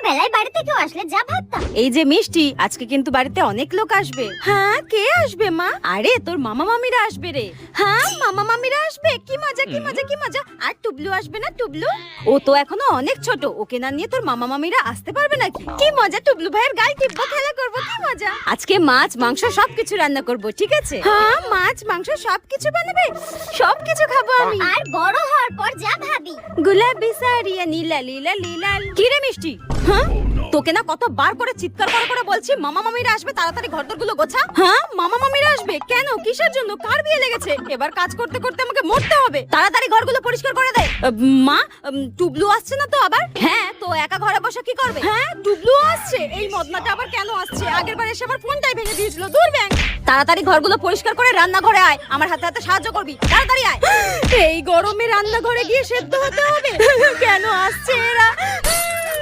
বেলায় বাড়িতে কেউ আসলে যা ভাবতাম। এই যে মিষ্টি, আজকে কিন্তু বাড়িতে অনেক লোক আসবে। হ্যাঁ, কে আসবে মা? আরে তোর মামা মামিরা আসবে রে। হ্যাঁ, মামা মামিরা আসবে। কি মজা কি মজা কি মজা। আর টুবলু আসবে না? টুবলু ও তো এখনো অনেক ছোট, ওকে না নিয়ে তোর মামা মামিরা আসতে পারবে নাকি? কি মজা, টুবলু ভাইয়ের গাল টিপবো, খেলা করবো, কি মজা। আজকে মাছ মাংস সবকিছু রান্না করব, ঠিক আছে? হ্যাঁ, মাছ মাংস সবকিছু বানাবে, সবকিছু খাবো আমি। আর বড় হওয়ার পর যা ভাবি। গুলাবি সারিয়া নীলা লীলা লীলাল। কি রে মিষ্টি? হ্যাঁ, তোকে না কতবার করে চিৎকার করে করে বলছি মামা মামিরা আসবে, তাড়াতাড়ি ঘরদোরগুলো গোছা। হ্যাঁ, মামা মামিরা আসবে কেন? কিসের জন্য? কার বিয়ে লেগেছে? এবার কাজ করতে করতে আমাকে মরতে হবে। তাড়াতাড়ি ঘরগুলো পরিষ্কার করে দে। মা, টুবলু আসছে না তো আবার? হ্যাঁ, তো একা ঘরে বসে কি করবে? হ্যাঁ, টুবলু আসছে। এই মদনাটা আবার কেন আসছে? আগেরবার এসে আমার ফোনটাই ভেঙে দিয়েছিল। দূর ব্যাং। তাড়াতাড়ি ঘরগুলো পরিষ্কার করে রান্নাঘরে আয়, আমার হাতে হাতে সাহায্য করবি। তাড়াতাড়ি আয়। এই গরমে রান্নাঘরে গিয়ে সেদ্ধ হতে হবে। কেন আসছে এরা?